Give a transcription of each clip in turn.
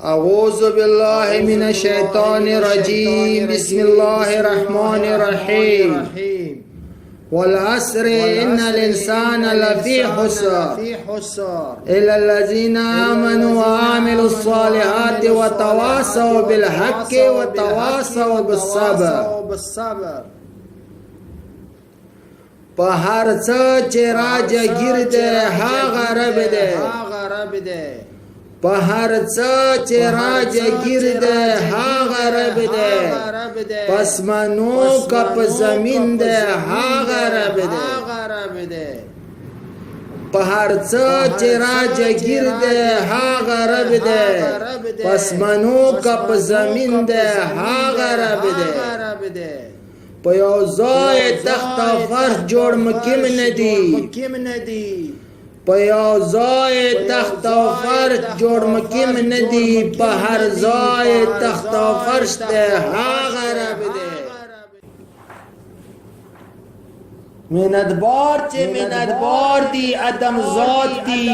أعوذ بالله من الشيطان الرجيم بسم الله الرحمن الرحيم والعصر إن الإنسان لفي خسر إلا الذين آمنوا وعملوا الصالحات وتواصوا بالحق وتواصوا بالصبر په هر څه چې راجګیر دی هغه رب دی په هر څه چې راجګیر دی هغه رب دی پس منو که په زمین دی هغه رب دی په هر څه چې راجګیر دی هغه رب دی پس منو که په زمین دی هغه رب دی په یو ځای تخت او فرش جوړ مکم ندی په یو ځای تخت او فرش جوړ مکم ندی په هر ځای تخت او فرش دی هغه رب دی منتبار چې منتبار دی ادم ذات دی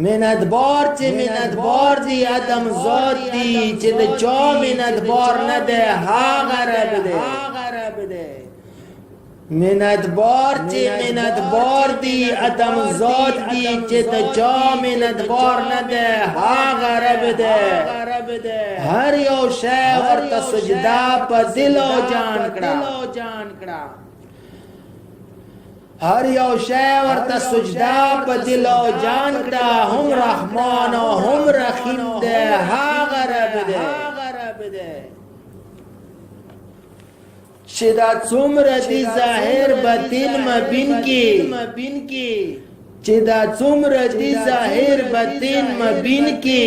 منتبار چې منتبار دی ادم ذات دی چې د چا منتبار نه دی هغه رب دی منتبار چې منتبار دی ادم ذات دی چې د چا منتبار نه دی هغه رب دی هر یو شی ورته سجدا په دل او جان کړه هر یو شی ورته سجدا په دل او جان کړه هم رحمان او هم رحیم دی هغه رب دی چې دا څومره دی ظاهر باطن مبین کې چې دا څومره دی ظاهر باطن مبین کې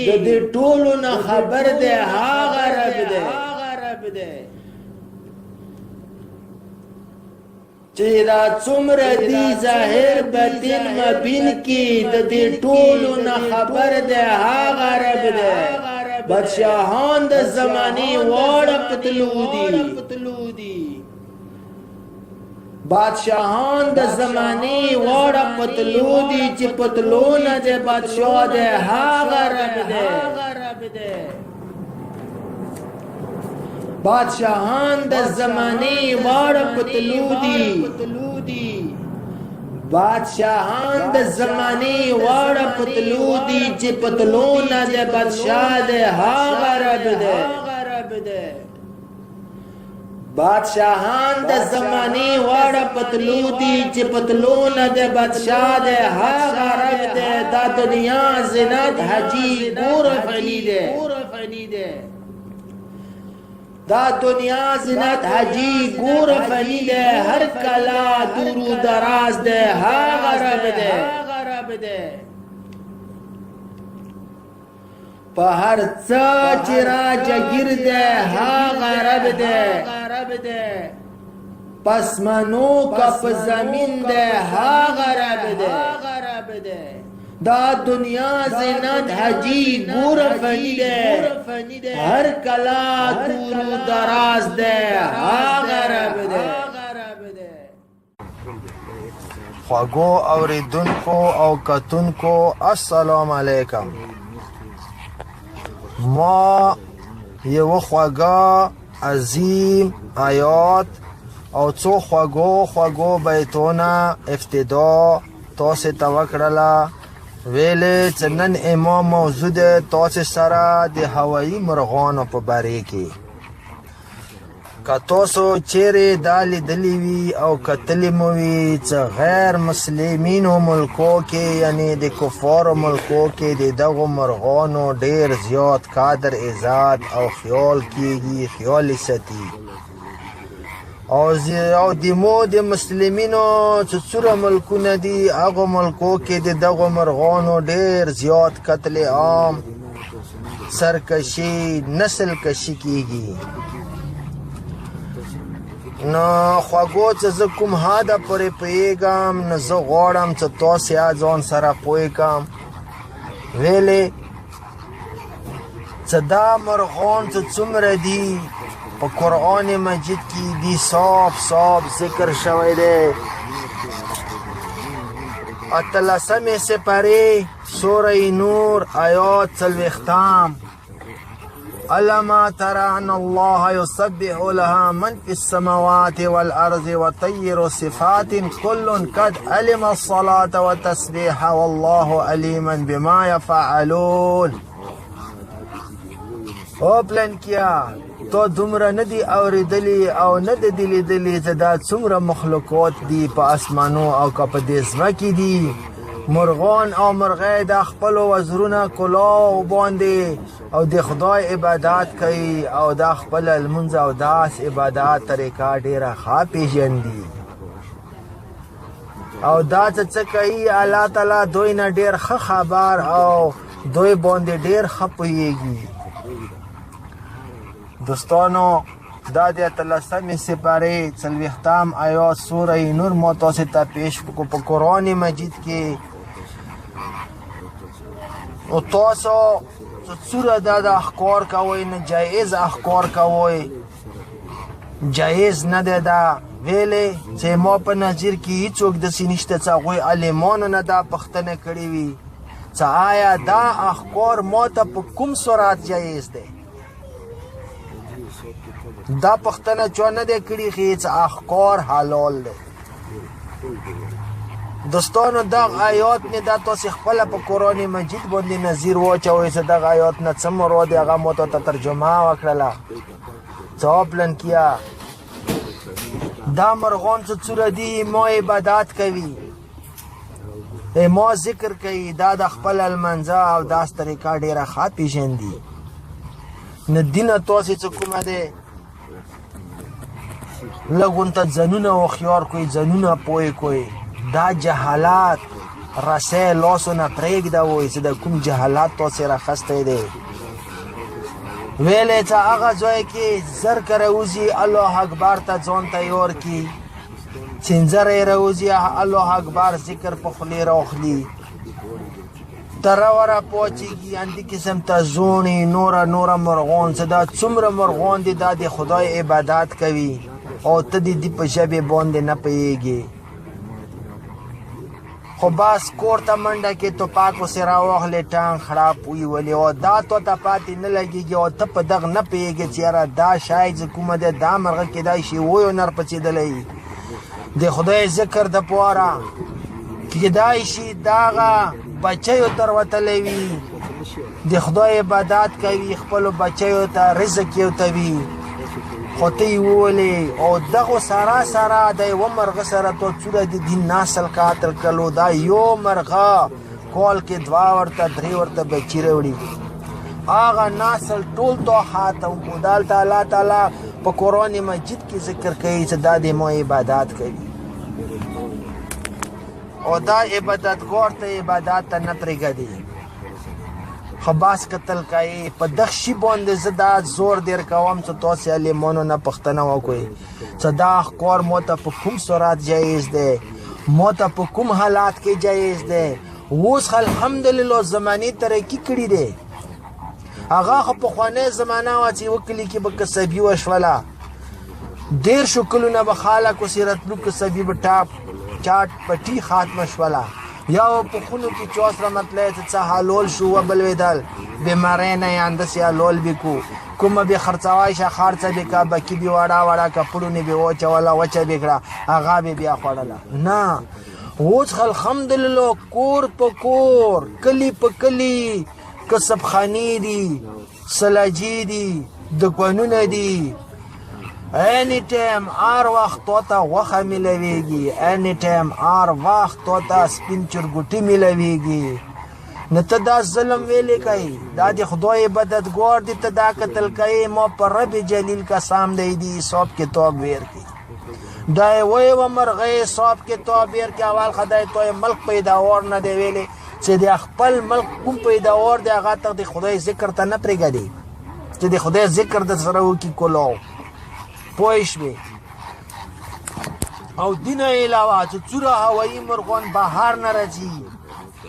د دې ټولو نه خبر دی هغه رب دی چې دا څومره دی ظاهر باطن مبین کې د دې ټولو نه خبر دی هغه رب دی بادشاہان د زمانه واړه پتلو دي بادشاہان د زمانه واړه پتلو دي چې پتلو نه د بادشاہ دی هغه رب دی بادشاہان د زمانه واړه پتلو دي بادشاہان د زمانه واړه پتلو دي چې پتلو نه د بادشاہ دی هغه رب دی بادشاہان د زمانه واړه پتلو دي چې پتلو نه د بادشاہ دی هغه رب دی دا دنیا زینت حجی ګور فنی دی دا دنیا زینت حجی ګور فنی دی هر کلا دور و دراز دی هغه رب دی په هر څه چې راجګیر دی هغه رب دی پس منو که په زمین دی هغه رب دی دا دنیا زینت حجی ګور فنی دی هر کلا دور و دراز دی هغه رب دی خواږو اوریدونکو او کتونکو السلام علیکم ما یو خواږه عظیم آیات او څو خواږو بیتونه ابتدا تاسو ته وکړله ویلې چې نن امام موضوع ده تاسو سره د هوایي مرغانو په باره کې که تاسو چیرې دا لیدلي وي او کتلي مو وي چې غیر مسلمینو ملکو کې یعنی د کفارو ملکو کې د دغو مرغانو ډېر زیات قدر عزت او خیال کیږي خیال ساتي او دیمو د مسلمینو چې څوره ملکونه دي هغو ملکو کې د دغو مرغانو ډېر زیات قتل عام سرکشي نسل کشي کیږي نو خواږو چې زه کوم حده پورې پوهېږم نو زه غواړم چې تاسې ځان سره پوه کړم ویلې چې دا مرغان چې څومره دي په قرآن مجید کې دی صاف ذکر شوی دی اتلسمې سپارې سورة نور آیات 40 ألم تر أن الله يسبح لها من في السماوات والأرض وطير صفات كل قد علم الصلاة والتسبيح والله عليما بما يفعلون. او پلان کیا تو دومره ندی اوریدلی او ند دی لیدلی چې دا څومره مخلوقات دي په اسمانو او که په دې ځمکې دي، مرغان او مرغۍ د خپلو وزرونه کلاو باندې او د خدای عبادت کوي او د خپل لمونځ او داس عبادت طریقه ډېره ښه پېژندي او دا څه کوي الله تعالی دوی نه ډېر ښه خبر او دوی باندې ډېر ښه پوهېږي. دوستانو دا د 13 سپارې 40 آیات سوره نور مو تاسو ته پیش کو په قرآن مجید کې. او تاسو سوره دا احکار کوي نه جایز احکار کوي، جایز نه ده دا ویلې چې ما په نظر کې هیڅوک داسې نشته چې هغوی عالمانو نه دا پوښتنه کړې وي چې آیا دا احکار ما ته په کوم صورت جایز دی. دا پختنه چا نه دی کړي چې احکار حلال دی. دوستانو دا آیات نه دا تاسو خپل په قرآن مجید باندې نظیر واچوئ چې دا آیات نه څه مراد دی هغه مو ته ترجمه وکړله. ځواب لن کیا دا مرغان څه څوره دي ما عبادت کوي، ما ذکر کوي، دا د خپل المنځه او داس طریقه ډېره ښه پېژندي. نه دینه تاسې څه کومه دی لږون ته ځانونه هوښیار کوئ، ځانونه پوه کوئ. دا جهالت رسۍ لاسو نه پرېږده وایي چې د کوم جهالت تاسې راخستی دی. ویلی چې هغه ځای کې زر که راوځي الله اکبر ته ځان تیار کړي، چنځره یې راوځي الله اکبر ذکر په خولې راخلي، تره وره پاڅېږي اندې قسم ته زوڼې نوره مرغان چې دا څومره مرغان دي دا د خدای عبادت کوي او ته د دې په ژبې باندې نه پوهېږې. خو بس کور ته منډه کې توپک ورسې راواخلې ټانګ خړاپ ویولې او دا تو ته پاتې نه لګېږي او ته په دغه نه پوهېږې چې یاره دا شاید چې کومه دی دا مرغه کیدای شي ویو نر پڅېدلی د خدای ذکر دپاره کیدای شي دغه بچیو تر وتلی وي، د خدای عبادت کوي، خپلو بچیو ته رزق یې ورته خو ته یې وولې او دغو سره د یوه مرغه سره تو څوره د دین نسل قاتل کړلو. دا یو مرغه کال کې 2 ورته 3 ورته بچي راوړي، هغه نسل ټول تو خاتم کو. دلته الله تعالی په قرآن مجید کې ذکر کوي چې دا د ما عبادت کوي او دا عبادتګار ته عبادت ته نه پرېږدي. خو بس قتل کوي په دغه شي باندې زه دا زور دیر کوم چې تاسې عالمانو نه پوښتنه وکړئ چې دا احکار ما ته په کوم صورت جایز دی، ما ته په کوم حالات کې جایز دی. اوس الحمدلله زمانې ترقي کړي دی، هغه خو پخوانۍ زمانه وه چې یوه کلي کې به کسبي وشوله، 10 کلونه به خلک اوسې راتلو کسبي به ټاپ چاټ پټي ختمه شوله، یا په خونو کې چا سره مطلع چې څه حلول شو وبلوېدل بیمارۍ نه یې انداسې حلول به کو، کومه به خرڅوای شه خرڅه به که بکي به وړه کپړونه به واچوله وچه به کړه هغه به بیا خوړله. نه اوس الحمدلله کور په کور کلي په کلي کسبخانې دي، سلاجي دي، دکانونه دي، any time هر وخت تو ته غوښه میلوېږي، any time هر وخت تو ته سپین چرګوټي میلوېږي. نه ته دا ظلم ویلې کوي، دا د خدای عبادتګار دي، ته دا قتل کوي. ما په رب جلیل قسم دی د حساب کتاب ورکړي، دا یې ویوه مرغۍ حساب کتاب ورکړي. اول خدای تو ملک پیداوار نه دی ویلې چې د خپل ملک کوم پیداوار دی هغه ته د خدای ذکر ته نه پرېږدي چې د خدای ذکر د سره وکړي کلاو پوه شوې. او دین علاوه چې څوره هوایي مرغان بهر نه راځي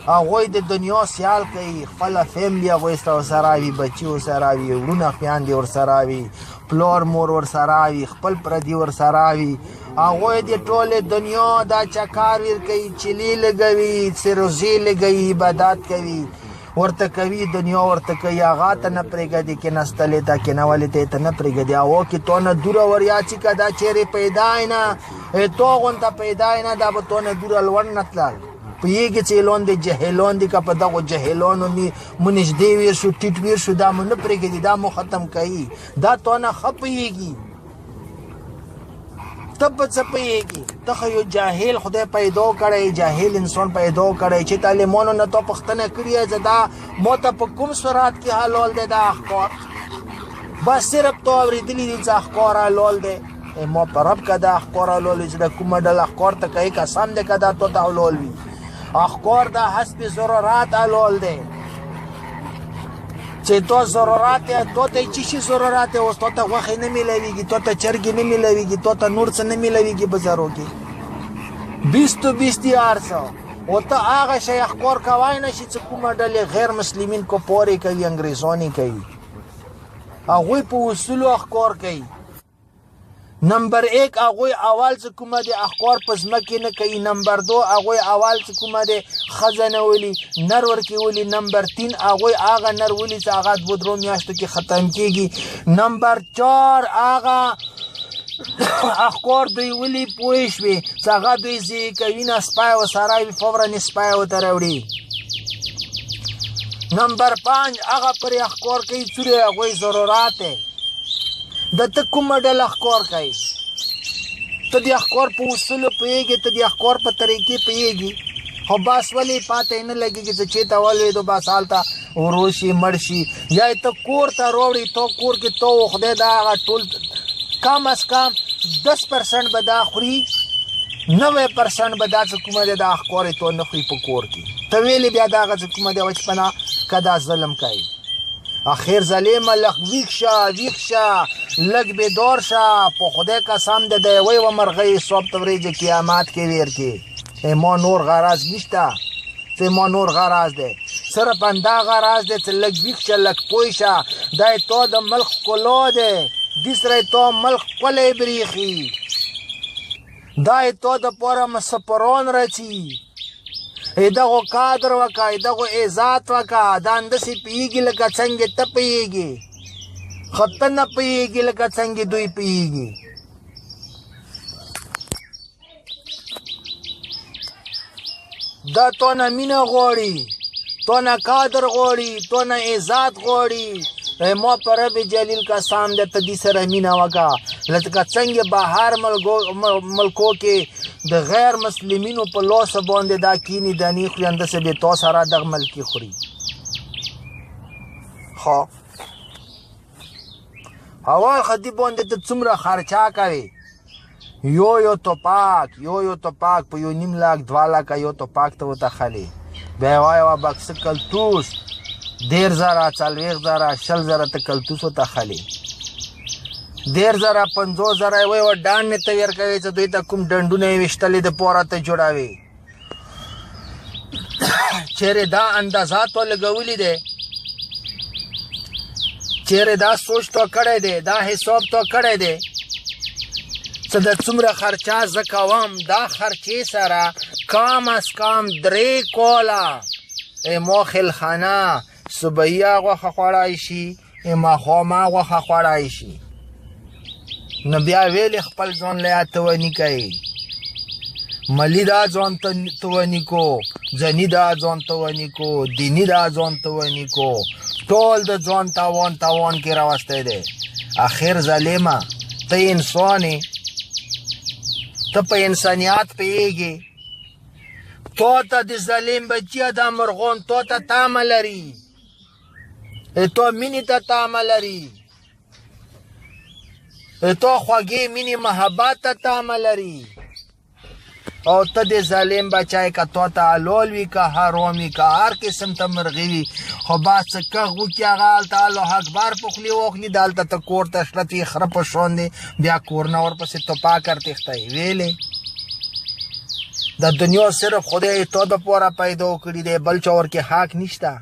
هغوی د دنیا سیال کوي خپله فیملی هغوی ورسره وي بچي ورسره وي وروڼه خویندې ورسره وي پلار مور ورسره وي خپل پردي ورسره وي هغوی د ټولې دنیا دا چکار ورکوي چیلې لګوي سروزې لګوي عبادت کوي ورته کوي دنیا ورته کوي هغه ته نه پرېږدي کېناستلې ته کېنولې ته نه پرېږدي هغو کې تو نه دوره وریا چې که دا چیرې پیدا یې نه تو غونته پیدا یې نه دا به تو نه دوره لوړ نه تلل پوهېږي چې لاندې جهلان دي که په دغو جهلانو مو نږدې ویر شو ټیټ ویر شو دا مو نه پرېږدي دا مو ختم کوي دا تو نه ښه پوهېږي ته په څه پوهېږي ته خو یو جاهل خدای پیدا کړی جاهل انسان پیدا کړی چې طالبانو نه تا پوښتنه کړې چې دا ما ته په کوم صورت کې حلال دی دا احکار بس صرف تو اورېدلي دي چې احکار حلال دی ما په رب که دا احکار حلال وي چې د کومه ډله احکار ته کوي قسم دی که دا تو ته حلال وي احکار دا حسب ضرورت حلال دی چې تو ضرورت تو ته چی شي ضرورت اوس تو ته غوښې نه میلاویږي تو ته چرګې نه میلاویږي تو ته نور څه نه میلاویږي بازارو کې 20 او ته هغه شی احکار کوای نه شي چې کومه ډلې غیر مسلمین کو پورې کوي انګریزانی کوي هغوی په اصولو احکار کوي نمبر 1 هغوی اول چې کومه د احکار په ځمکې نه کوي نمبر 2 هغوی اول چې کومه د ښځه نه ولي نر ورکې ولي نمبر 3 هغوی هغه نر ولي چې هغه 2 میاشتو کې ختم کېږي نمبر 4 هغه احکار دوی ولي پوه شوې چې هغه دوی ضایع کوي نه سپی ورسره وي فورا سپی ورته راوړي نمبر 5 هغه پرې احکار کوي څورې هغوی ضرورت دی د ته کومه ډله احکار کوي ته د احکار په اصولو پوهېږې ته د احکار په طریقې پوهېږي خو بس ولې پاته یې نه لګېږي چې چېرته ولوېدو بس هلته ورو شي مړ شي یا یې ته کور ته راوړي تو کور کې تو خدای دا هغه ټول کم از کم 10% به دا خوري 90% به دا چې کومه دی دا احکار یې تو نه خوري په کور کې ته ویلې بیا دا هغه چې کومه دی وچپنه که دا ظلم کوي اخیر ظلیمه لږ ویښ شه لږ بیدار شه په خدای قسم دی د یوې و مرغۍ صبح ته ورېځې قیامت کې ویر کې ما نور غرض نشته چې ما نور غرض دی صرف همدا غرض دی چې لږ ویښ شه لږ پوه شه دا یې تا د ملک ښکلا دی دې سره یې تا ملک ښکلی برېښي دا یې تا دپاره مسافران رچي دغو قادر وکا دغو عزت وکا دا اندسې پوهېږي لکه څنګه ته پوهېږي خو ته نه پوهېږي لکه څنګه دوی پوهېږي دا تو نه مینه غواړي تو نه قادر غواړي تو نه عزت غواړي ما په رب جلیل قسم دی ته دې سره مینه وکړه لکه څنګه بهر ملکو کې د غیر مسلمینو په لاسه باندې دا کینی دانې خوري همداسې بې تا سره دغه ملکي خوري خو اول خو دې باندې ته څومره خرچه کوې یو توپاک په 1.5 لاک 2 لاکه یو توپاک ته ورته خلې بیا یې وایه بکسه کلتوس 10,000 40,000 60,000 ته کلتوس ورته خلې 10,000 50,000 یې وایي ډان نه ته ورکوي چې دوی ته کوم ډنډونه یې ویشتلې د پوره ته جوړوي چیرې دا اندازه تو لګولي دی چیرې دا سوچ تو کړی دی دا حساب تو کړی دی چې د څومره خرچه زه کوم دا خرچې سره کم از کم 3 کوله ما خلخانه صبحیه غوښه خوړی شي ماښامه غوښه خوړی شي نو بیا ویلې خپل ځان له اتونی کوي ملی دا ځان تونی کو ځنی دا ځان تونی کو دینی دا ځان تونی کو ټول د ځان تاوان کې راوستی دی اخر ظالمه ته انسانې ته په انسانیت پوهېږې تو ته د ظالم بچیه دا مرغون تو ته تامه لري تو مینې ته تامه لري تو خوږې مینې محبت ته تامه لري او ته د ظالم بچی که تو ته حلال وي که حرام وي که هر قسم ته مرغي وي خو بس څه کغ وکړي هغه هلته الله اکبر په خولې واخلي دلته ته کور ته شلت وي خره په شان دی بیا کور نه ورپسې توپاک ورتېښتی ویلې د دنیا صرف خدای تو د پوره پیدا کړی دی، بل چا ورکې حق نشته.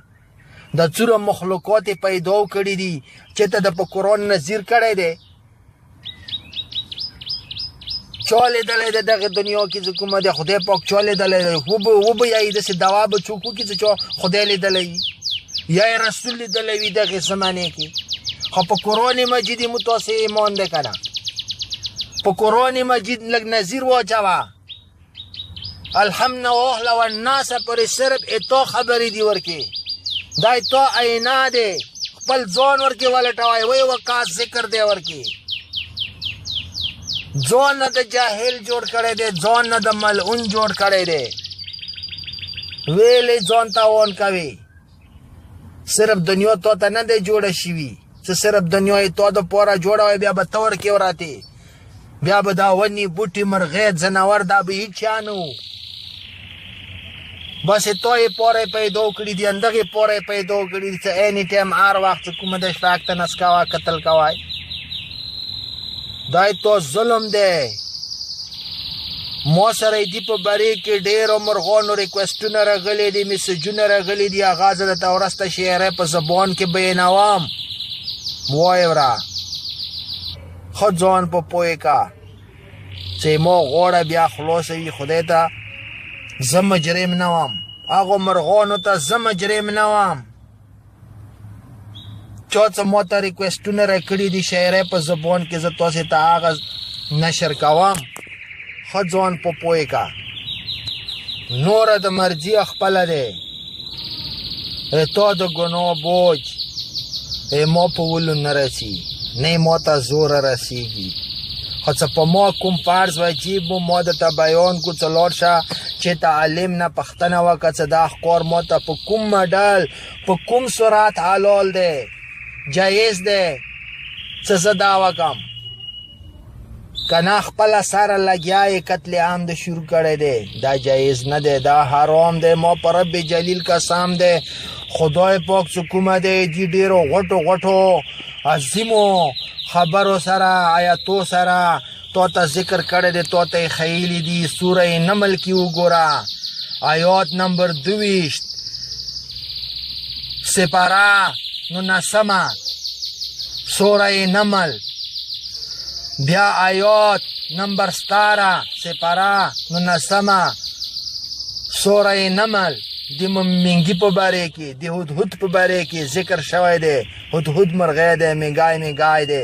د څومره مخلوقات پیدا کړي دي چې ته د په قرآن نظیر کړی دی. چا لیدلی دی دغه دنیا کې چې کومه دی خدای پاک چا لیدلی دی؟ وبه یې داسې دعا به څوک وکړي چې چا خدای لیدلی وي یا یې رسول لیدلی وي دغې زمانې کې. خو په قرآن مجید مو تاسې ایمان دی که نه؟ په قرآن مجید لږ نظیر واچوه. الحمد واهله و الناسه پورې صرف اتا خبرې دي ورکې. دا اتا عینا دی، خپل ځان ورکې ولټوئ. وی وقاص ذکر دی ورکې. ځان نه د جاهل جوړ کړی دی، ځان نه د ملعون جوړ کړی دی. ویلې ځان ته اون کوي. صرف دنیا تا ته نه دی جوړه شوي چې صرف دنیا یې تا د پوره جوړه وی، بیا به ته ورکې وراتې. بیا به دا ونې بوټي مرغۍ ځناور دا به هیڅ چا نه و. بس تو یې پوره پیدا کړي دي، همدغې پوره پیدا کړي دي چې اینی ټایم هر وخت چې کومه د شپاک تنس کوه قتل کوئ. دا تو ظلم دی. ما سره دي په بری کې ډېرو مرغانو ریکویسټونه راغلي دي، میسجونه راغلي دي. هغه زه درته وروسته شعرۍ په زبان کې بیانوم. وایې وره ښه ځان په پوهې که چې ما غاړه بیا خلاصه وي خدای ته. زه مجرم نه وم، هغو مرغانو ته زه مجرم نه وم. چا څه ما ته ریکویسټونه راکړي دي شاعرۍ په زبان کې، زه تاسې ته هغه نشر کوم. ښه ځان په پوهې که. نوره د مرضي خپله دی. تا د ګناه بوج ما په ولو نه رسي، نه ما ته زوره رسیږي. خو څه په ما کوم فرض واجب و ما درته بیان کو. څه لاړ شه چې تعلیم نه پوښتنه وکړه چې دا ښکار ما ته په کوم مډل په کوم صورت حلال دی، جایز دی چې زه دا وکړم. که نه خپله سره لګیا یې قتل عام د شروع کړی دی، دا جایز نه دی، دا حرام دی. ما په رب جلیل قسم دی، خدای پاک چې کومه دی دې ډېرو غټو غټو عظیمو خبرو سره آیاتو سره تو ته ذکر کړی دی، تو ته یې ښیلي دي. سوره نمل کې وګوره آیات نمبر 22 سپاره 19 سوره نمل. بیا آیات نمبر 17 سپاره 19 سوره نمل. د منګي په باره کې د هدهد په باره کې ذکر شوی دی. هدهد مرغۍ دی، منګای دی.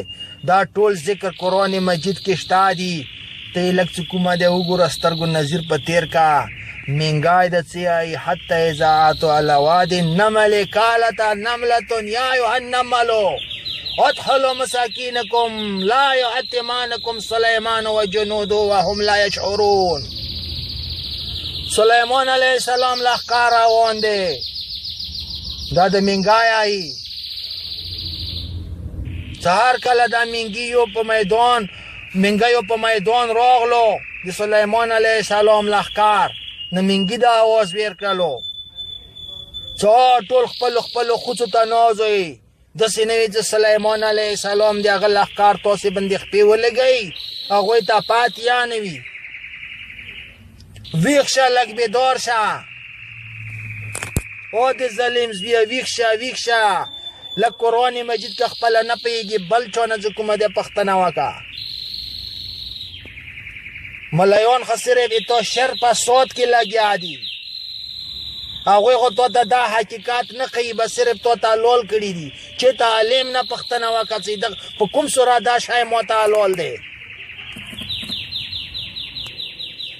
دا ټول ذکر قرآن مجید کې شته دي. ته یې لږ څه کومه دی وګوره، سترګو نظیر په تیر کا. منګای د څه وایي؟ حتی اذا اتوا علی وادي النمل قالت نملة یا ایها النمل ادخلوا مساکینکم لا یحطمنکم سلیمان و جنوده وهم لا یشعرون. سلیمان علیه السلام لښکر روان دی. دا د منګای چې هر کله دا منګیو په میدان راغلو د سلیمان علیه السلام لښکر، نو منګي دا آواز ویر کړلو چې ټول خپلو ښځو ته ناز وي. داسې نه وي چې سلیمان علیه السلام د هغه لښکر تاسې باندې خپې ولګوي، هغوی ته پاتې یا نه وي. ویښ شه، لږ بیدار شه. او د ظالم زویه ویښ شه. لږ قرآن مجید که خپله نه پوهېږي بل چا نه چې کومه دی پوښتنه وکړه. ملایان خو صرف اتا شر په سود کې لګیا دي. هغوی خو تا ته دا حقیقت نه ښیي، بس صرف تا ته حلال کړي دي. چې تعلیم نه پوښتنه وکړه چې په کوم صورت دا شی ما ته حلال دی.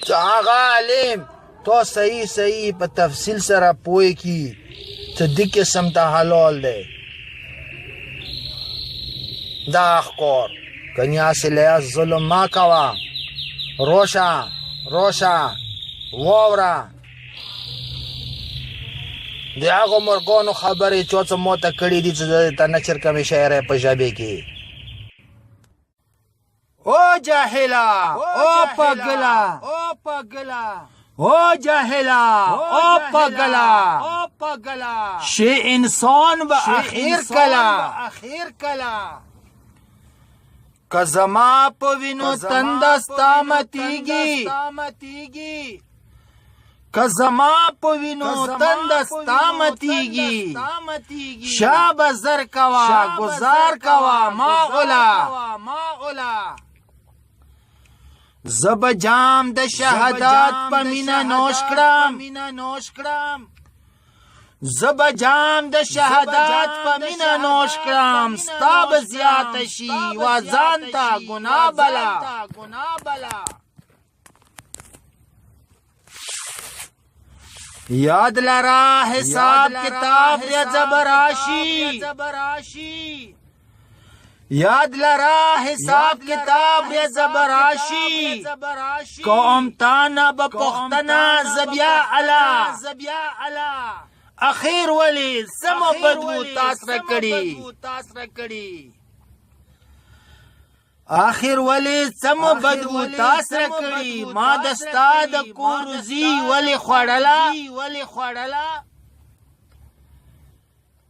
چې هغه عالم تا صحیح په تفصیل سره پوه کړي چې دې قسم ته حلال دی. دا ښکار کنیا سلیه ظلم ما کوه. روشه واوره د هغو مرغانو خبرې چا څه ما ته کړي دي چې ته نشر کمې شاعرۍ په ژبې کې. او جاهلا او پاگلا او جاهلا او پاگلا شی انسان و اخیر کلا که زما په وینو تندستا متیږي که زما په وینو تند ستا متیږي شاب زر کوا گزار کوا ما اولا زب جام د شهادت په مینا نوش کړم زب جام د شهادت په مینا نوش کړم ستا به زیات شي و ځان ته ګناه بلا یاد لرا حساب کتاب یا زبراشی یاد لرا حساب کتاب یا زبراشی قوم تانا بپختنا زبیا علا اخیر ولی سمو بدو تاس رکڑی آخر ولی سمو بدو تاس رکڑی ما دستا د کوروزی ولی خوڑلا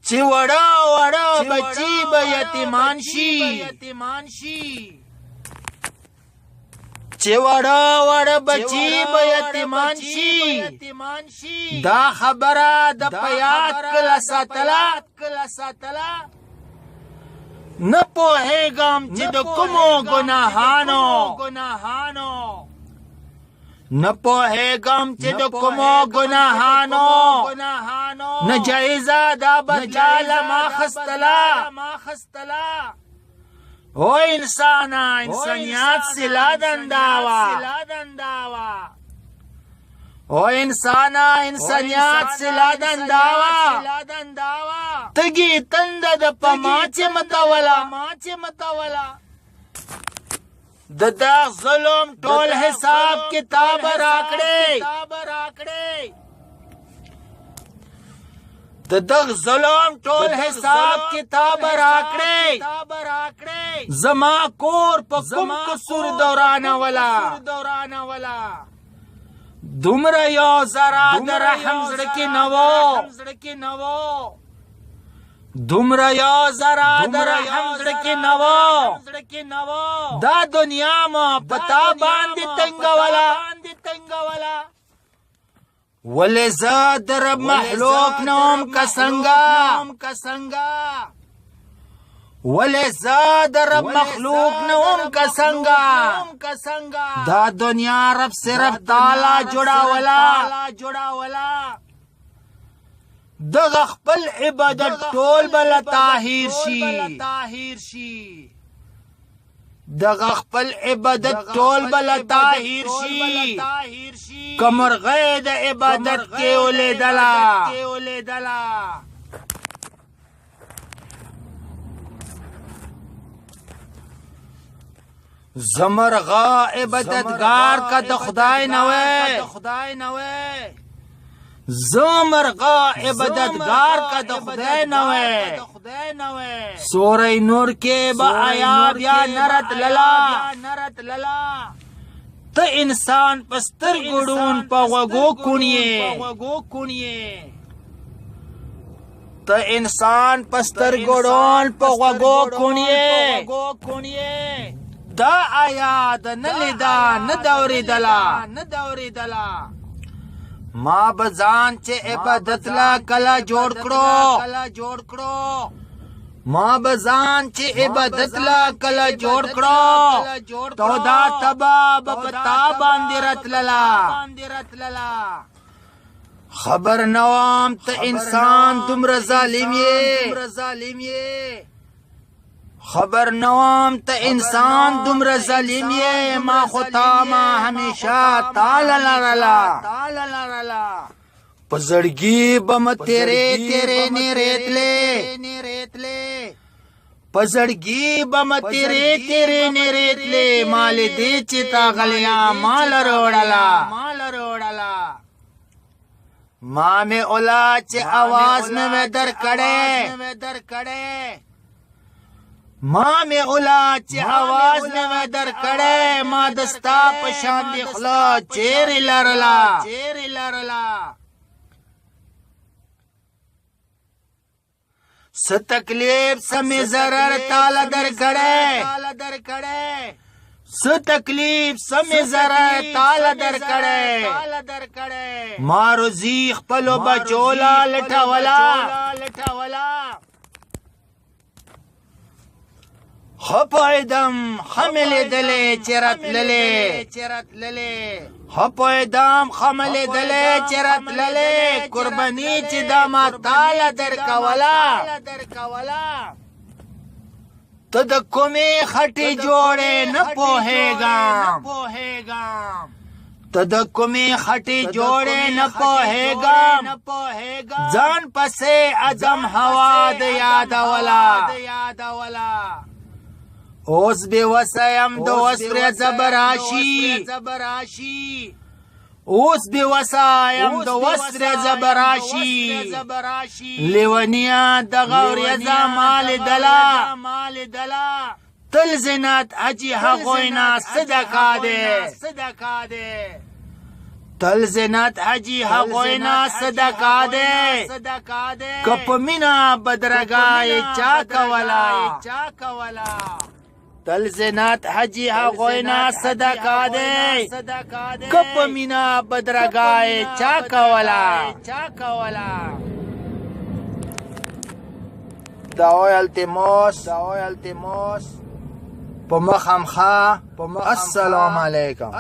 چی وڑا بچی با یتیمان شی چی وڑا بچی با یتیمان شی دا خبره د پیاد کلا ساتلا نه پوهیږم چې د کومو ګناهانو نه پوهیږم چې د کومو ګناهانو نجایزه دا بدلاله ما خستلا او انسانیت سلا دنداوا او انسانیت سلا دنداوا تگی تند د پماچ متولا د ظلم ټول حساب کتاب راکړي د ظلم ټول حساب کتاب راکړي زما کور په کوم قصور دورانه ولا دومره یو زرا د رحم زړه کې نوو دومره یو زرا د رحم زړه کې نوو دا دنیا ما پتا باندې تنگولا ولې زه د رب مخلوق نوم کسنګا دا دنیا رب صرف تالا جوړاولا دغه خپل عبادت ټول بل طاهر شي دغه خپل عبادت ټول بل طاهر شي کمرغه د عبادت کې ولیدلا زمرغه عبادتگار کا د خدای نوې زمرغه عبادتگار کا د خدای نوې سورې نور کې با آیا بیا نرت للا ته انسان پستر ګډون په وګو کونیه ته انسان پستر ګډون په وګو کونیه دا آیا د نلیدا نه دوریدلا ما بزان چې عبادت لا کلا جوړ کړو تو دا تبا بپتا باندې رتللا خبر نوام ته انسان دومره ظالم یې ما خطا ما همیشه تال لرلا پزړګي بم تیرے نه ریتلې مال دې چې تا غلیا مال روړلا ما میں اولا چې आवाज میں در کړه ما دستا پشان دی خلا چیر لرلا س تکلیف سمی ضرر تالا در کڑے س تکلیف سمی زره تال در کڑے ماروزی خپلو بچولا لٹاولا خپایدم خمل دلے چرت للے خپایدم خمل دلے چرت للے قربانی چی داما تال در کولا تد کمی خٹی جوڑے نہ پوہیگام تد کمی خٹی جوڑے نہ پوہیگام جان پسے ادم ہوا دیادا ولا اوس بے وسیم دو اسر زبراشی اوس بے وسایم دو اسر زبراشی لیونیا دغور یزا مال دلا تلزنات حجی حقوینا صدقا دے تلزنات حجی حقوینا صدقا دے کپ منا بدرگائی چاکولا تلزنات حجی حقوینا صدقا دے کپ منا بدرگائی چاکولا دعوی التماس پا مخم خوا السلام علیکم